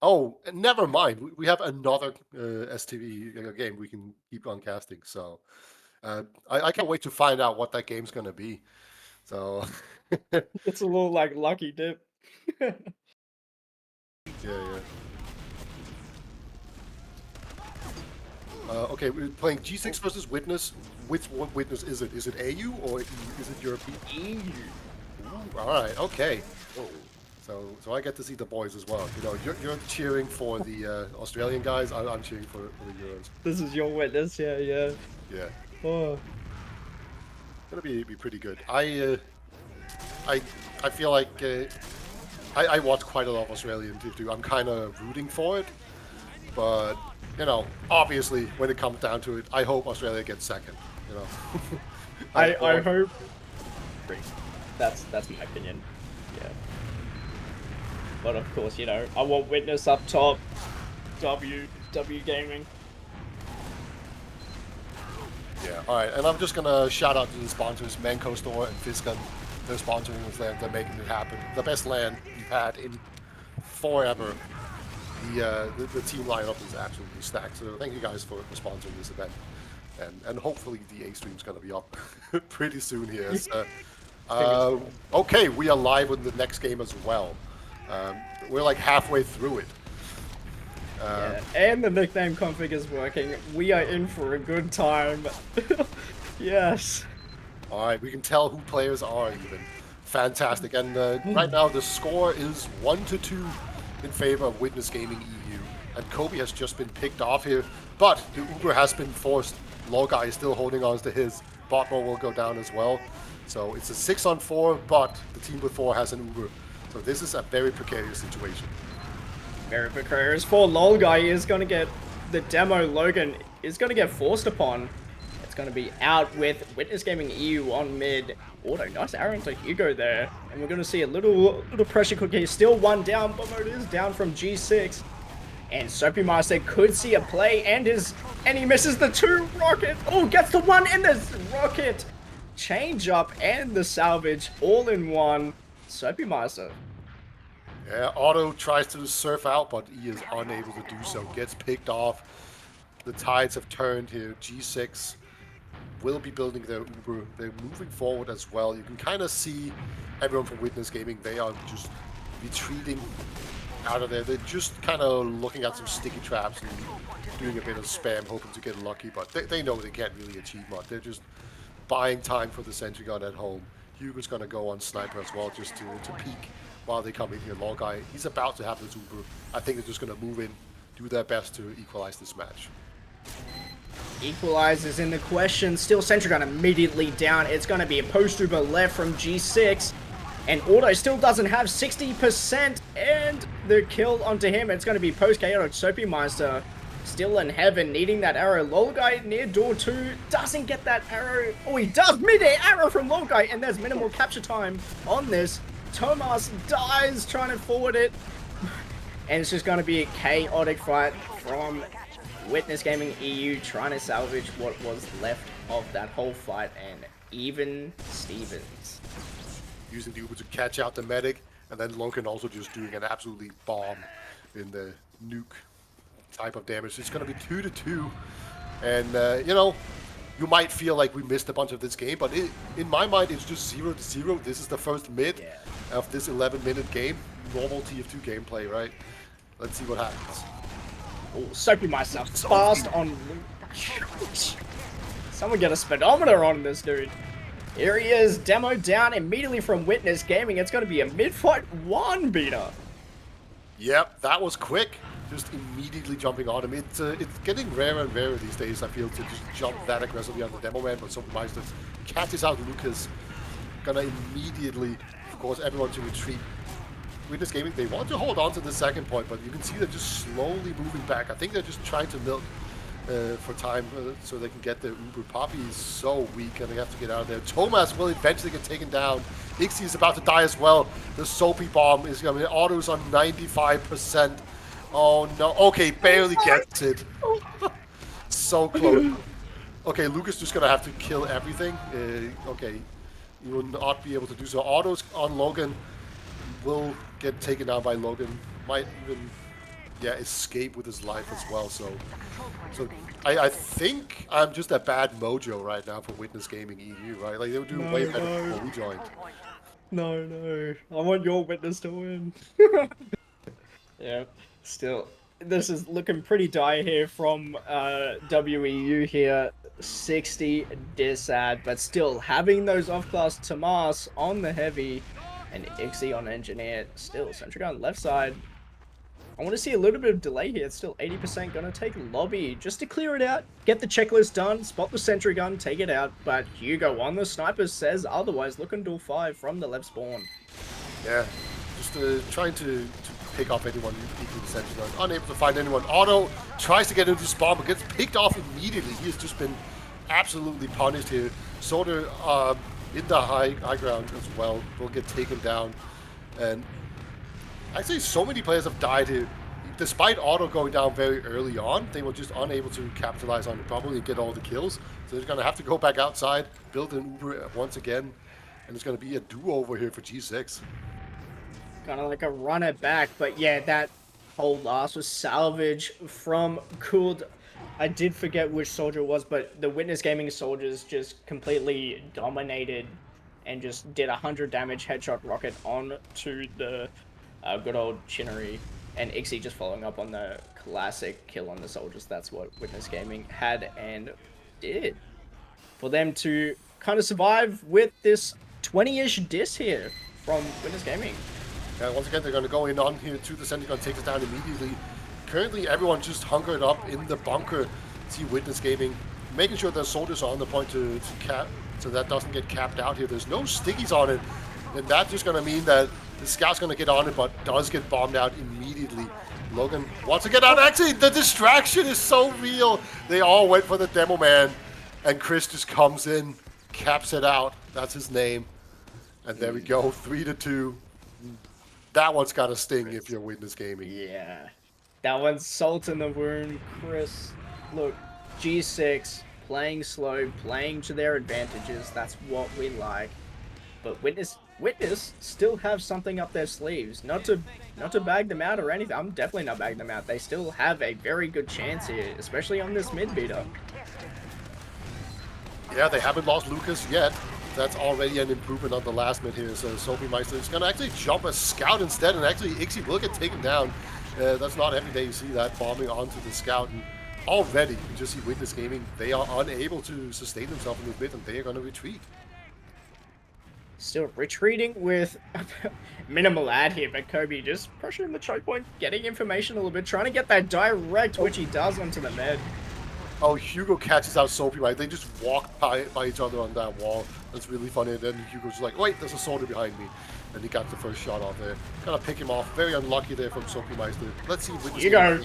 Oh, never mind. We have another STV game we can keep on casting. So I can't wait to find out what that game's gonna be. So yeah, It's a little like lucky dip. yeah. Okay, we're playing G6 versus Witness. Which what Witness is it? Is it AU or is it European? EU. Ooh, all right, okay. Oh, So I get to see the boys as well. You know, you're cheering for the Australian guys. I'm cheering for the Euros. this is your witness. Yeah, yeah. Yeah, Oh, gonna be pretty good. I I feel like I watch quite a lot of Australian TF2. I'm kind of rooting for it, but you know, obviously when it comes down to it, I hope Australia gets second. You know, I don't I want. hope. Great. That's my opinion. Yeah. But of course, I want witness up top. W gaming. Yeah, all right, and I'm just gonna shout out to the sponsors, Manco Store and Physgun. They're sponsoring this land. They're making it happen. The best land we've had in forever. The team lineup is absolutely stacked. So thank you guys for sponsoring this event, and hopefully the A stream's gonna be up pretty soon here. So, Fingers crossed. okay, we are live with the next game as well. We're like halfway through it. Yeah, and the nickname config is working. We are in for a good time. Yes. All right, we can tell who players are even. Fantastic. And right now the score is 1-2 in favor of Witness Gaming EU. And Kobe has just been picked off here, but the Uber has been forced. Logai is still holding on to his. Botmo will go down as well. So it's a 6-on-4, but the team with 4 has an Uber. So this is a very precarious situation. Very precarious for LOL guy is gonna get the demo Logan is gonna get forced upon. It's gonna be out with Witness Gaming EU on mid. Auto, nice arrow into Hugo there. And we're gonna see a little pressure cookie. Still one down, but it is down from G6. And Soapy Master could see a play and he misses the 2 rocket. Oh, gets the 1 and the rocket. Change up and the salvage all in one. Soapy Master. Yeah, Otto tries to surf out, but he is unable to do so. Gets picked off. The tides have turned here. G6 will be building their Uber. They're moving forward as well. You can kind of see everyone from Witness Gaming. They are just retreating out of there. They're just kind of looking at some sticky traps and doing a bit of spam, hoping to get lucky. But they know they can't really achieve much. They're just buying time for the sentry gun at home. Hugo's going to go on sniper as well, just to peek while they come in here. Guy, he's about to have this Uber. I think they're just going to move in, do their best to equalize this match. Equalizes in the question. Still sentry gun immediately down. It's going to be a post Uber left from G6. And Auto still doesn't have 60%. And the kill onto him. It's going to be post chaotic Soapy Meister. Still in heaven, needing that arrow. Lol guy near door 2 doesn't get that arrow. Oh, he does. Mid-air arrow from Lol guy. And there's minimal capture time on this. Thomas dies trying to forward it. And it's just going to be a chaotic fight from Witness Gaming EU trying to salvage what was left of that whole fight. And even Stevens using the Uber to catch out the medic, and then Logan also just doing an absolutely bomb in the nuke type of damage. It's going to be 2-2, and you know, you might feel like we missed a bunch of this game, but in my mind, it's just 0-0. This is the first mid of this 11-minute game. Normal TF2 gameplay, right? Let's see what happens. Oh, Soapy myself fast on. Someone get a speedometer on this dude. Here he is, demo down immediately from Witness Gaming. It's going to be a mid-fight 1 beater. Yep, that was quick. Just immediately jumping on him. It's getting rarer and rarer these days, I feel, to just jump that aggressively on the demo man, but Soapy Meister catches out Lucas. Gonna immediately, of course, everyone to retreat. Witness Gaming, they want to hold on to the second point, but you can see they're just slowly moving back. I think they're just trying to milk for time so they can get their Uber. Poppy is so weak and they have to get out of there. Thomas will eventually get taken down. Ixie is about to die as well. The Soapy bomb is going to be autos on 95%. Oh no. Okay, barely gets it. So close. Okay, Lucas just going to have to kill everything. Okay, he will not be able to do so. Autos on Logan will get taken down by Logan. Might even yeah, escape with his life as well. So I think I'm just a bad mojo right now for Witness Gaming EU, right? Like they would do No, way better no. before we joined. No, no. I want your Witness to win. Yeah, still, this is looking pretty dire here from WEU here. 60 disad, but still having those off-class Tomas on the heavy and Ixie on engineer. Still, Centric on left side. I want to see a little bit of delay here. It's still 80% going to take lobby just to clear it out, get the checklist done, spot the sentry gun, take it out. But Hugo on the sniper says otherwise. Looking dual 5 from the left spawn. Yeah, just trying to pick off anyone equally sentinel. Unable to find anyone. Otto tries to get into spawn, but gets picked off immediately. He has just been absolutely punished here. Soldier in the high ground as well will get taken down. And actually, so many players have died here. Despite Otto going down very early on, they were just unable to capitalize on it properly and get all the kills. So they're going to have to go back outside, build an Uber once again, and it's going to be a do-over here for G6. Kind of like a run it back, but yeah, that whole loss was salvage from Cooled. I did forget which soldier it was, but the Witness Gaming soldiers just completely dominated and just did 100 damage headshot rocket on to the good old Chinnery, and Ixie just following up on the classic kill on the soldiers. That's what Witness Gaming had and did for them to kind of survive with this 20-ish diss here from Witness Gaming. Yeah, once again, they're going to go in on here to the center gun, take it down immediately. Currently, everyone just hunkered up in the bunker. See Witness Gaming, making sure their soldiers are on the point to cap, so that doesn't get capped out here. There's no stickies on it, and that's just going to mean that the scout's going to get on it, but does get bombed out immediately. Logan wants to get out. Actually, the distraction is so real. They all went for the demo man, and Chris just comes in, caps it out. That's his name. And there we go, 3-2. That one's got to sting if you're Witness Gaming. Yeah. That one's salt in the wound, Chris. Look, G6 playing slow, playing to their advantages. That's what we like. But Witness still have something up their sleeves. Not to bag them out or anything. I'm definitely not bagging them out. They still have a very good chance here, especially on this mid beater. Yeah, they haven't lost Lucas yet. That's already an improvement on the last mid here. So Sophie Meister is going to actually jump a scout instead, and actually Ixie will get taken down. That's not every day you see that bombing onto the scout. And already, you just see Witness Gaming, they are unable to sustain themselves in this mid, and they are going to retreat. Still retreating with minimal ad here, but Kobe just pressuring the choke point, getting information a little bit, trying to get that direct, which he does onto the med. Oh, Hugo catches out Sophie, right? They just walk by each other on that wall. That's really funny. And then Hugo's like, wait, there's a soldier behind me. And he got the first shot off there. Kind of pick him off. Very unlucky there from Sophie Meister. Let's see if Hugo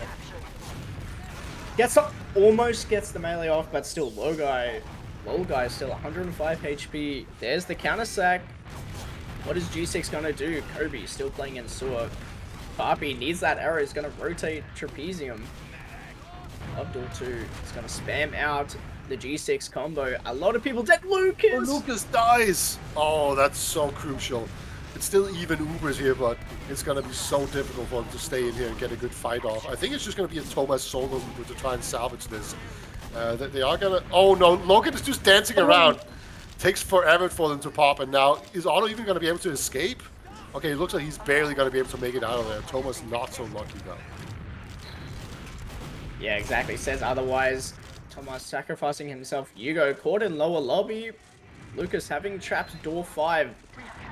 gets up, almost gets the melee off, but still low guy still 105 HP. There's the counter sack. What is G6 gonna do? Kobe still playing in sewer. Papi needs that arrow. He's gonna rotate trapezium. Abdul 2 is going to spam out the G6 combo. A lot of people dead. Lucas! Oh, Lucas dies! Oh, that's so crucial. It's still even Ubers here, but it's going to be so difficult for him to stay in here and get a good fight off. I think it's just going to be a Thomas solo Uber to try and salvage this. They are going to... Oh, no. Logan is just dancing around. Takes forever for them to pop, and now is Otto even going to be able to escape? Okay, it looks like he's barely going to be able to make it out of there. Thomas not so lucky, though. Yeah, exactly. Says otherwise. Thomas sacrificing himself. Hugo caught in lower lobby. Lucas having trapped door 5.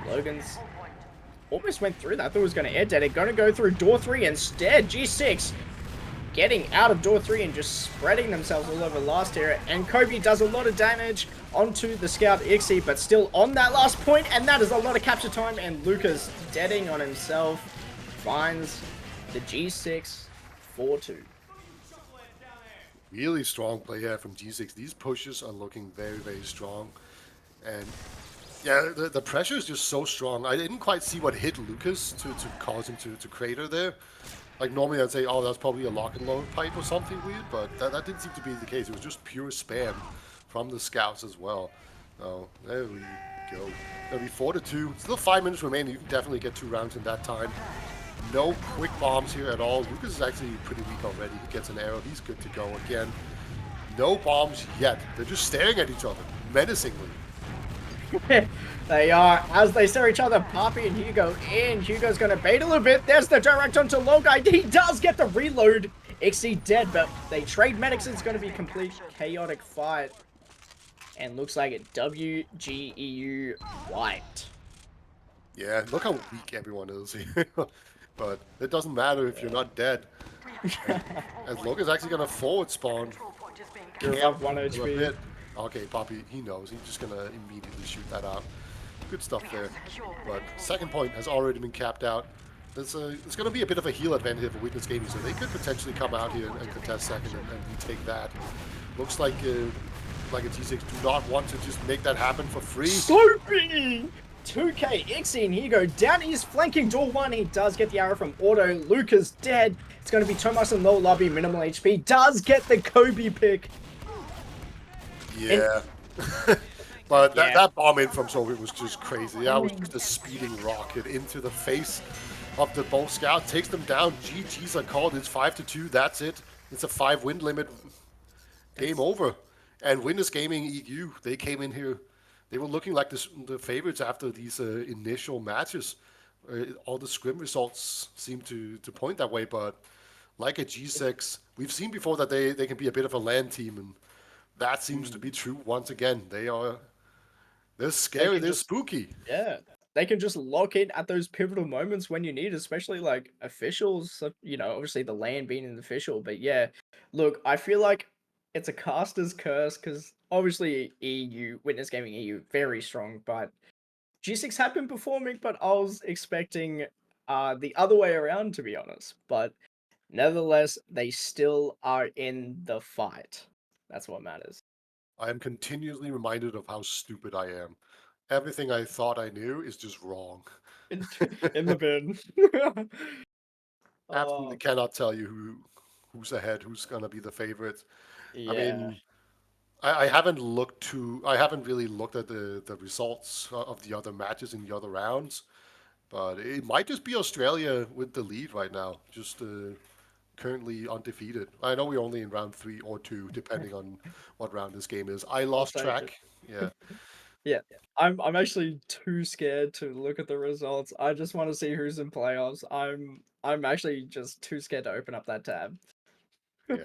Logan's almost went through that. I thought it was going to air dead it. Going to go through door 3 instead. G6 getting out of door 3 and just spreading themselves all over last here. And Kobe does a lot of damage onto the scout Ixie, but still on that last point. And that is a lot of capture time. And Lucas deading on himself finds the G6 4-2. Really strong play here from G6. These pushes are looking very, very strong. And yeah, the pressure is just so strong. I didn't quite see what hit Lucas to cause him to crater there. Like normally I'd say, oh, that's probably a lock and load pipe or something weird, but that didn't seem to be the case. It was just pure spam from the scouts as well. So there we go. It'll be 4-2. Still 5 minutes remaining. You can definitely get 2 rounds in that time. No quick bombs here at all. Lucas is actually pretty weak already. He gets an arrow. He's good to go again. No bombs yet. They're just staring at each other menacingly. They are, as they stare at each other, Poppy and Hugo in. Hugo's gonna bait a little bit. There's the direct onto Logai. He does get the reload. Ixie dead, but they trade medics. It's gonna be a complete chaotic fight. And looks like it WGEU white. Yeah, look how weak everyone is here. But it doesn't matter if you're not dead. As Logan's actually gonna forward spawn. You're up 1 A HP. bit. Okay, Poppy, he knows. He's just gonna immediately shoot that out. Good stuff there. But second point has already been capped out. There's going to be a bit of a heal advantage for Witness Gaming, so they could potentially come out here and contest second and retake that. Looks like a T6 do not want to just make that happen for free. Sloopy! 2K, Ixie and Hugo down his flanking door one. He does get the arrow from Auto. Luca's dead. It's going to be Thomas in low lobby, minimal HP. Does get the Kobe pick. Yeah. But that bomb in from Soviet was just crazy. That was just a speeding rocket into the face of the bow scout. Takes them down. GG's are called. It's 5-2. That's it. It's a 5-win limit. Game over. And Witness Gaming EU, they came in here. They were looking like the favorites after these initial matches. All the scrim results seem to point that way. But like a G6, we've seen before that they can be a bit of a land team. And that seems to be true once again. They're scary. They're spooky. Yeah. They can just lock in at those pivotal moments when you need, especially like officials, you know, obviously the lane being an official. But yeah, look, I feel like it's a caster's curse because obviously EU, Witness Gaming EU, very strong. But G6 had been performing, but I was expecting the other way around, to be honest. But nevertheless, they still are in the fight. That's what matters. I am continually reminded of how stupid I am. Everything I thought I knew is just wrong. In, in the bin. Absolutely Oh, cannot tell you who's ahead, who's gonna be the favorite. I yeah. mean, I haven't I haven't really looked at the results of the other matches in the other rounds, but it might just be Australia with the lead right now, just currently undefeated. I know we're only in round 3 or 2, depending on what round this game is. I I'll lost take it. track. Yeah. Yeah, I'm actually too scared to look at the results. I just want to see who's in playoffs. I'm actually just too scared to open up that tab. Yeah,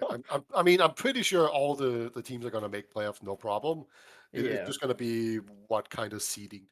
I mean, I'm pretty sure all the teams are going to make playoffs, no problem. It's Yeah, just going to be what kind of seeding.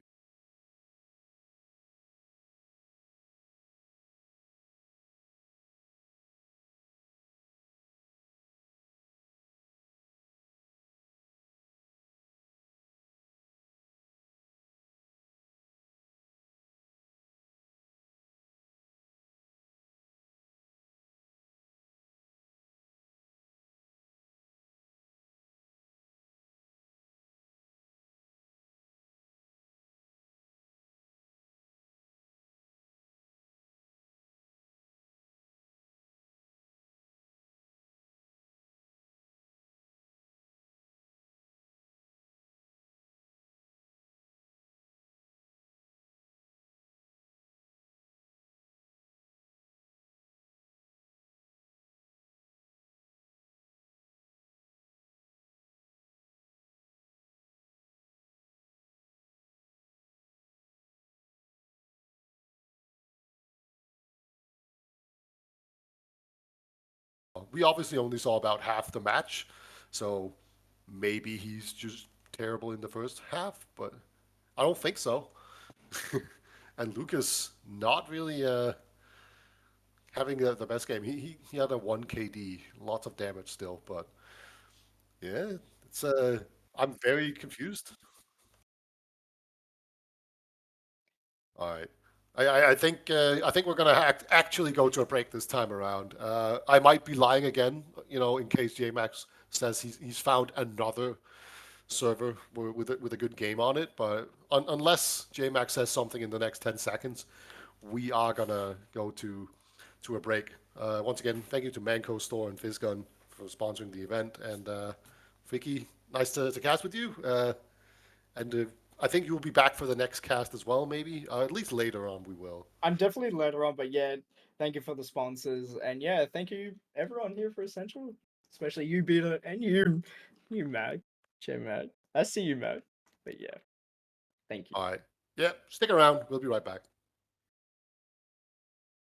We obviously only saw about half the match, so maybe he's just terrible in the first half, but I don't think so. And Lucas not really having the best game. He had a 1 KD, lots of damage still, but yeah, it's I'm very confused. All right. I think we're gonna actually go to a break this time around. I might be lying again, in case JMax says he's found another server with a good game on it. But unless JMax says something in the next 10 seconds, we are gonna go to a break. Once again, thank you to Manco Store and Physgun for sponsoring the event. And Vicky, nice to cast with you. And I think you'll be back for the next cast as well, maybe. At least later on, we will. I'm definitely later on, but yeah, Thank you for the sponsors. And yeah, thank you everyone here for Essential. Especially you, Beta, and you, Mag. Mag. I see you, Mag. But yeah, thank you. All right. Yeah, stick around. We'll be right back.